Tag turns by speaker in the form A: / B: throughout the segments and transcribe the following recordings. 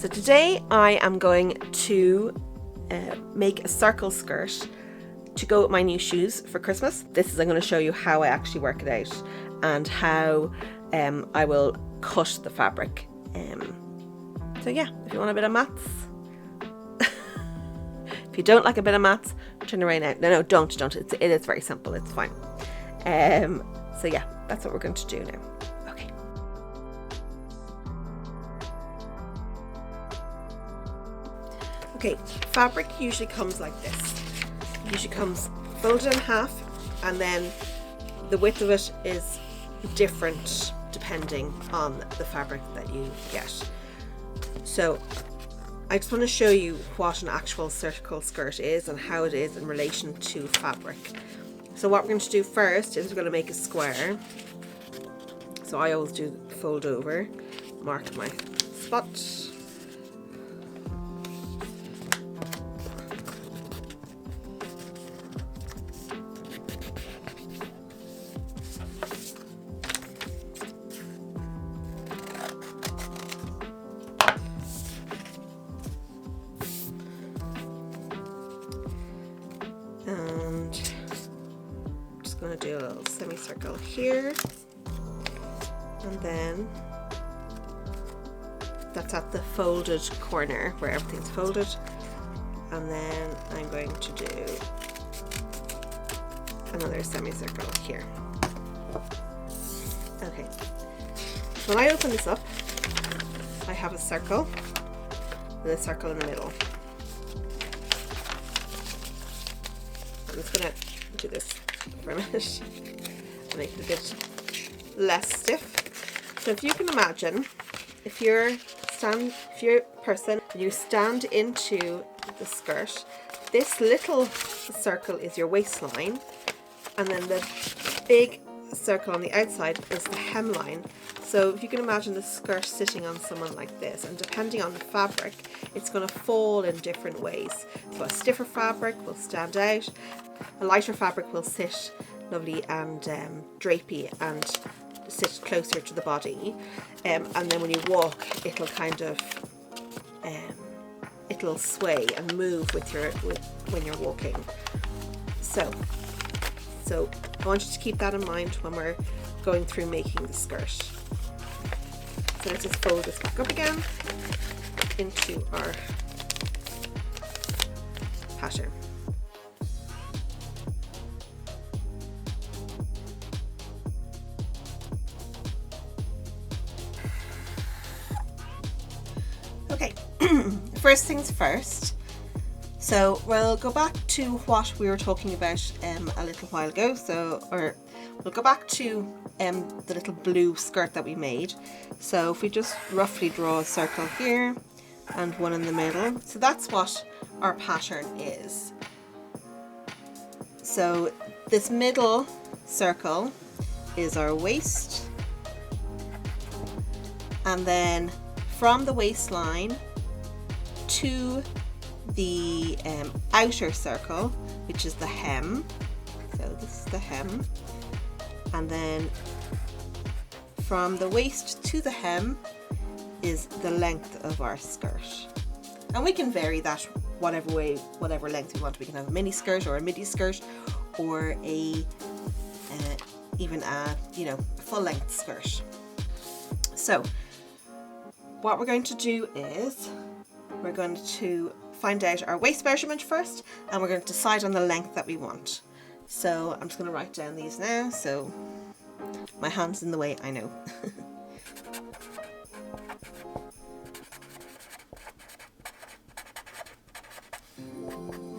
A: So today I am going to make a circle skirt to go with my new shoes for Christmas. I'm going to show you how I actually work it out and how I will cut the fabric. So yeah, if you want a bit of maths, if you don't like a bit of maths, turn around now. No, don't. It is very simple. It's fine. So yeah, that's what we're going to do now. Okay. Okay, fabric usually comes like this. It usually comes folded in half, and then the width of it is different depending on the fabric that you get. So I just want to show you what an actual circle skirt is and how it is in relation to fabric. So what we're going to do first is we're going to make a square. So I always do fold over, mark my spot. And I'm just going to do a little semicircle here, and then that's at the folded corner where everything's folded, and then I'm going to do another semicircle here. Okay, when I open this up, I have a circle with a circle in the middle. I'm just going to do this for a minute and make it a bit less stiff. So if you can imagine, if you're a person and you stand into the skirt, this little circle is your waistline, and then the big circle on the outside is the hemline. So if you can imagine the skirt sitting on someone like this, and depending on the fabric, it's going to fall in different ways. So a stiffer fabric will stand out, a lighter fabric will sit lovely and drapey and sit closer to the body, and then when you walk, it'll kind of it'll sway and move when you're walking. So I want you to keep that in mind when we're going through making the skirt. So let's just fold this back up again into our pattern. Okay, first things first. So we'll go back to what we were talking about a little while ago. We'll go back to the little blue skirt that we made. So if we just roughly draw a circle here and one in the middle, so that's what our pattern is. So this middle circle is our waist, and then from the waistline to the outer circle, which is the hem, so this is the hem, and then from the waist to the hem is the length of our skirt. And we can vary that whatever length we want. We can have a mini skirt or a midi skirt, or even a full length skirt. So what we're going to do is we're going to find out our waist measurement first, and we're going to decide on the length that we want. So I'm just going to write down these now, so my hand's in the way, I know.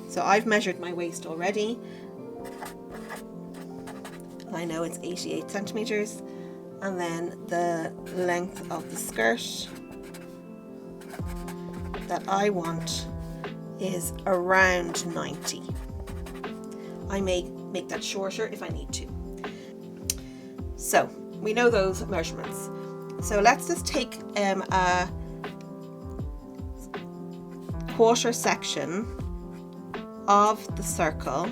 A: So I've measured my waist already. I know it's 88 centimeters, and then the length of the skirt that I want is around 90. I may make that shorter if I need to. So we know those measurements. So let's just take a quarter section of the circle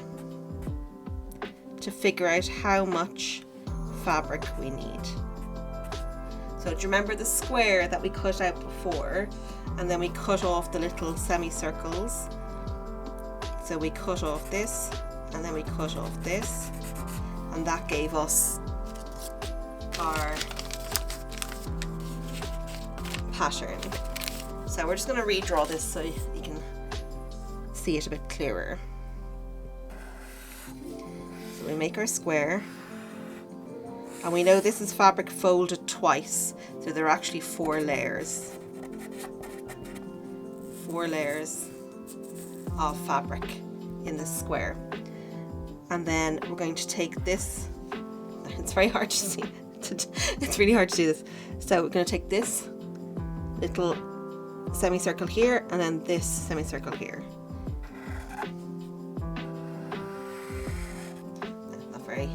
A: to figure out how much fabric we need. So do you remember the square that we cut out before? and then we cut off the little semicircles. So we cut off this, and then we cut off this, and that gave us our pattern. So we're just going to redraw this so you can see it a bit clearer. So we make our square, and we know this is fabric folded twice, so there are actually 4 layers. 4 layers of fabric in this square. And then we're going to take this, it's very hard to see, it's really hard to do this. So we're going to take this little semicircle here and then this semicircle here. Not very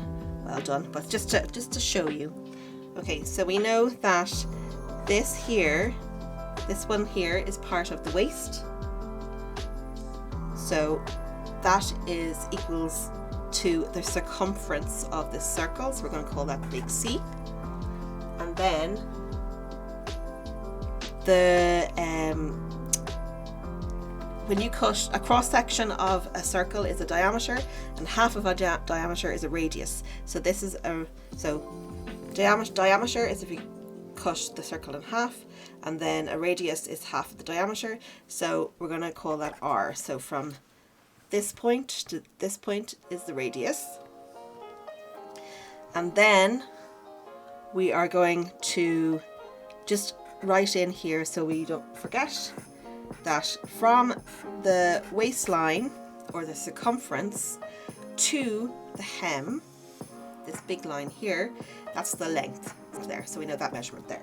A: well done, but just to show you. Okay, so we know that this here, this one here is part of the waist. So that is equals to the circumference of this circle, so we're going to call that big C. And then the when you cut a cross section of a circle is a diameter, and half of a diameter is a radius. So this is diameter is if you cut the circle in half, and then a radius is half of the diameter. So we're going to call that R. So from this point to this point is the radius, and then we are going to just write in here so we don't forget that from the waistline or the circumference to the hem, this big line here, that's the length there, so we know that measurement there.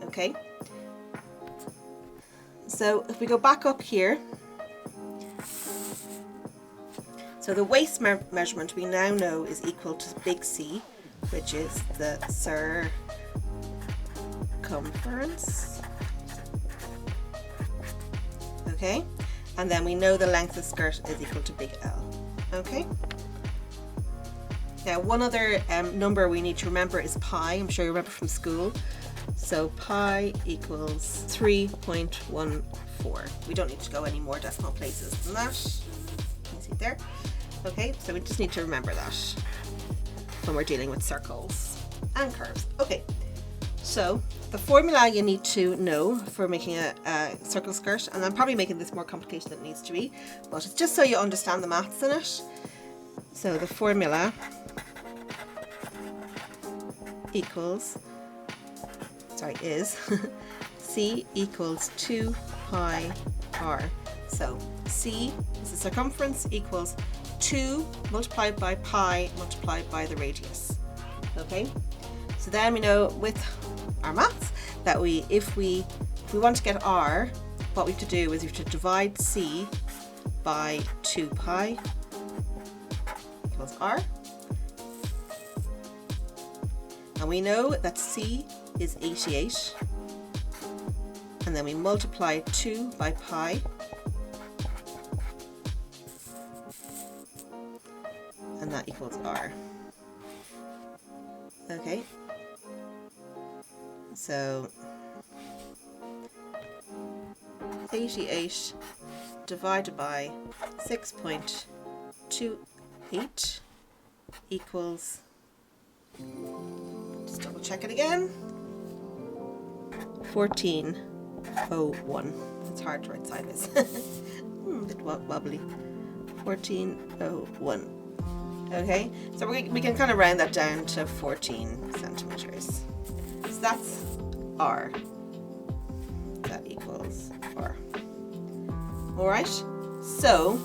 A: Okay, so if we go back up here, so the waist measurement we now know is equal to big C, which is the circumference. Okay, and then we know the length of skirt is equal to big L. Okay. Now one other number we need to remember is pi. I'm sure you remember from school. So pi equals 3.14. We don't need to go any more decimal places than that. You can see it there. Okay, so we just need to remember that when we're dealing with circles and curves. Okay, so the formula you need to know for making a circle skirt, and I'm probably making this more complicated than it needs to be, but it's just so you understand the maths in it. So the formula is C equals 2 pi R. So C is the circumference equals 2 multiplied by pi multiplied by the radius. Okay, so then we know with our maths that if we want to get R, what we have to do is we have to divide C by 2 pi equals R. And we know that C is 88, and then we multiply 2 by pi, and that equals R. Okay, so 88 divided by 6.28 equals, just double check it again, 1401. It's hard to write sideways. A bit wobbly. 1401. Okay, so we can kind of round that down to 14 centimeters. So that's R. That equals R. Alright, so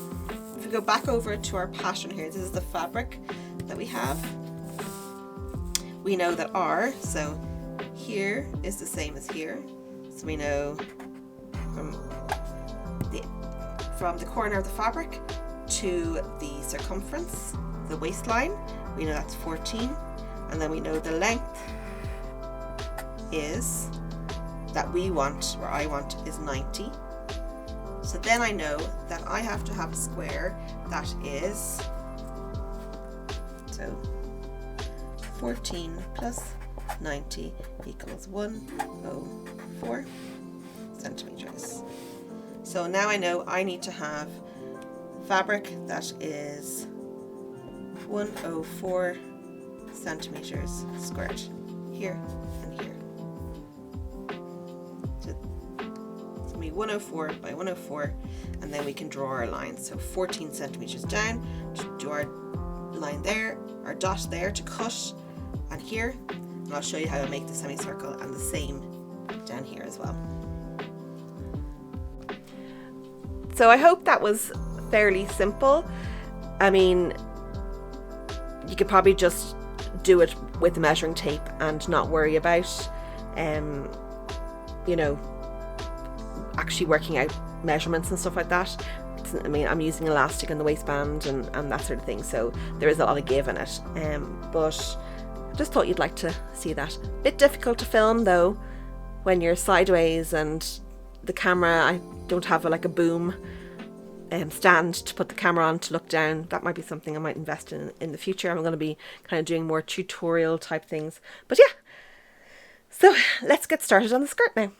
A: if we go back over to our pattern here, this is the fabric that we have. We know that R, so here is the same as here. So we know from the corner of the fabric to the circumference, the waistline, we know that's 14, and then we know the length is that we want, or I want, is 90. So then I know that I have to have a square that is, so 14 plus 90 equals 104. So now I know I need to have fabric that is 104 centimeters squared here and here. So it's gonna be 104 by 104, and then we can draw our line. So 14 centimeters down to do our line there, our dot there to cut, and here, and I'll show you how to make the semicircle, and the same down here as well. So I hope that was fairly simple. I mean, you could probably just do it with the measuring tape and not worry about, you know, actually working out measurements and stuff like that. I mean, I'm using elastic in the waistband and that sort of thing, so there is a lot of give in it. But I just thought you'd like to see that. Bit difficult to film though when you're sideways, and the camera, I don't have like a boom stand to put the camera on to look down. That might be something I might invest in the future. I'm going to be kind of doing more tutorial type things. But yeah, so let's get started on the skirt now.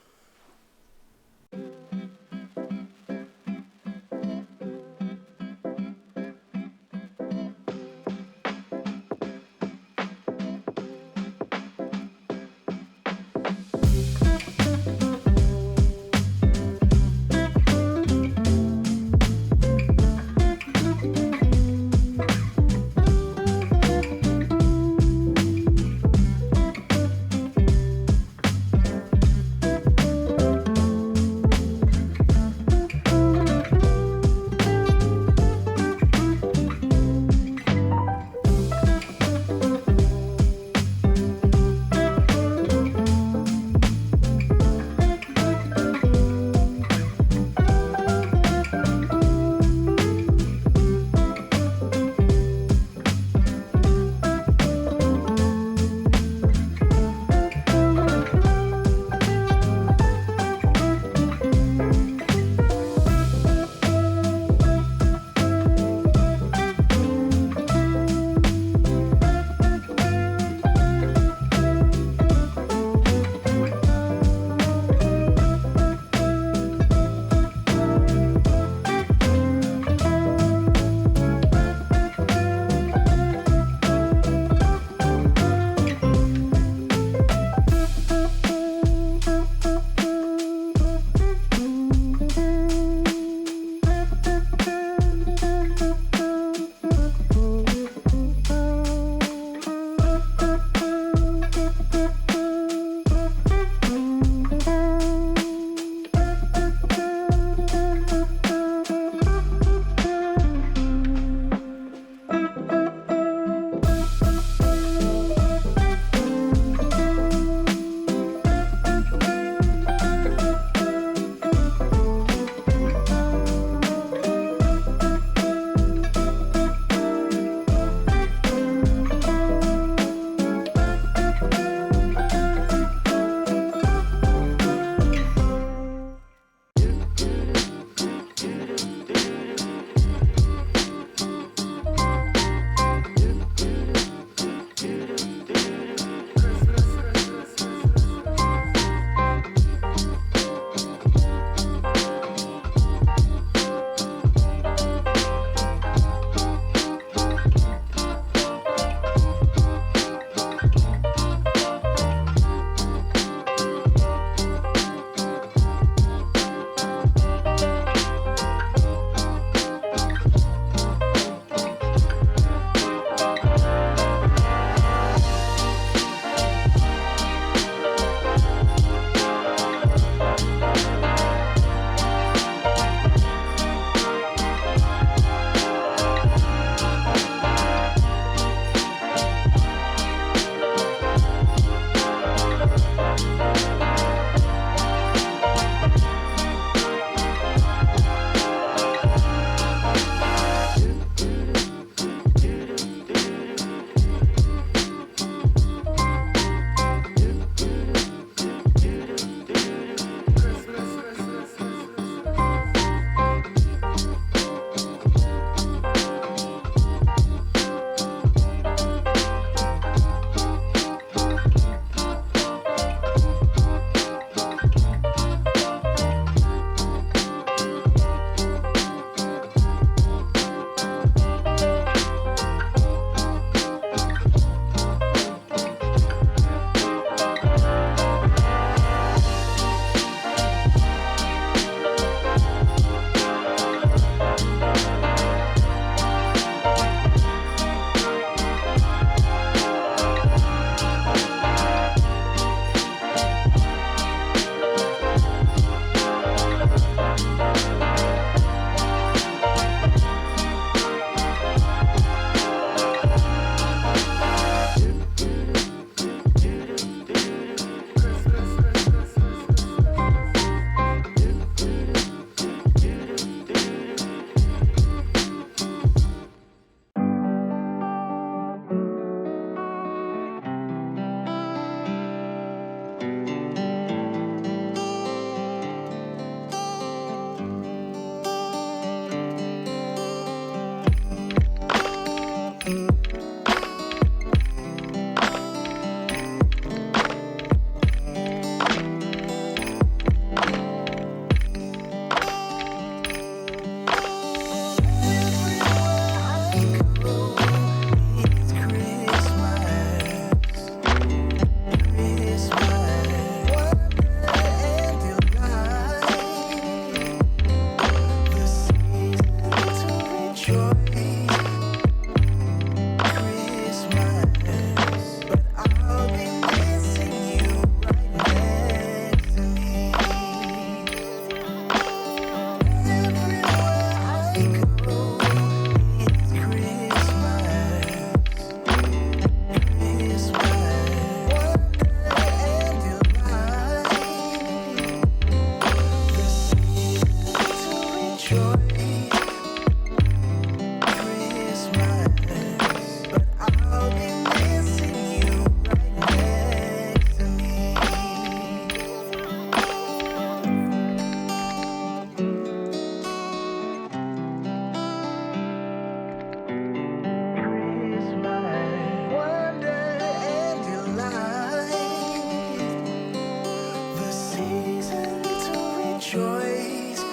B: rejoice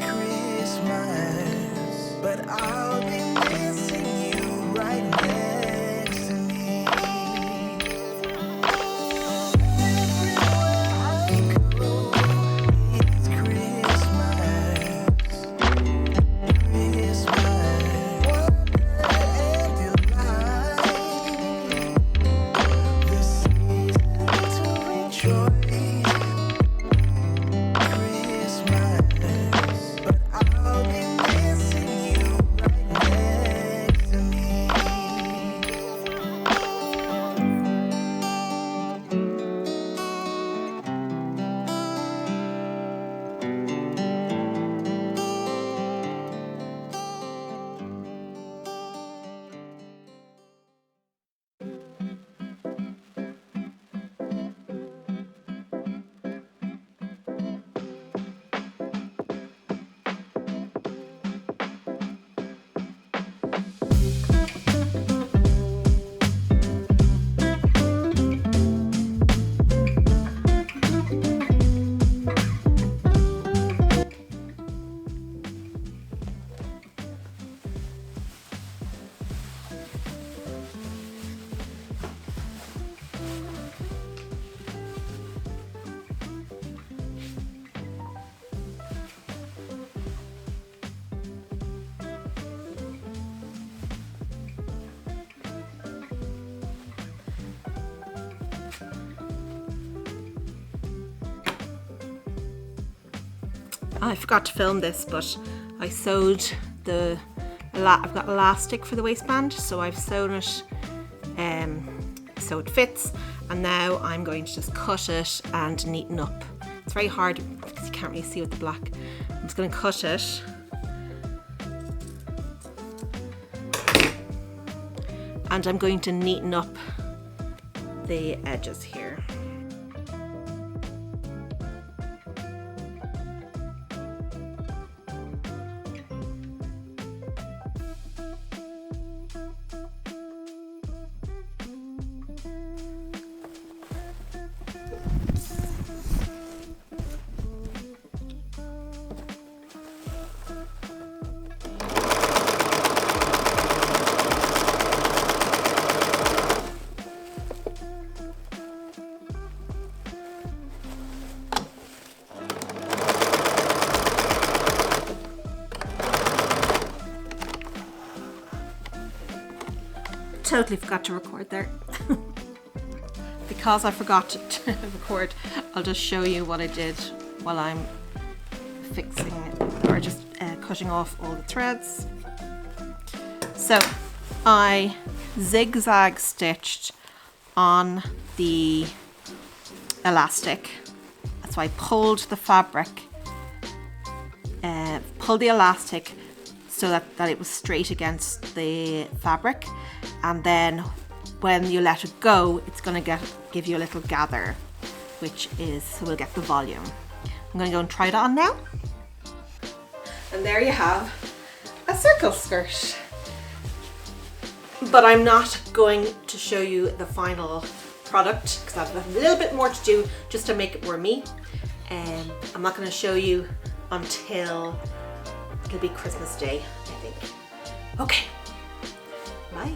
B: Christmas, but I'll be missing you right next to me. Everywhere I go, it's Christmas, Christmas, wonder and delight, the season to rejoice Christmas, but I'll be missing you right next to me.
A: I forgot to film this, but I sewed I've got elastic for the waistband, so I've sewn it so it fits, and now I'm going to just cut it and neaten up. It's very hard because you can't really see with the black. I'm just going to cut it and I'm going to neaten up the edges here. Totally forgot to record there. Because I forgot to record, I'll just show you what I did while I'm fixing or just cutting off all the threads. So I zigzag stitched on the elastic. So I pulled the fabric, pulled the elastic so that it was straight against the fabric, and then when you let it go, it's going to give you a little gather, which is, so we'll get the volume. I'm going to go and try it on now. And there you have a circle skirt. But I'm not going to show you the final product because I have a little bit more to do just to make it more me. I'm not going to show you until it'll be Christmas Day, I think. Okay, bye.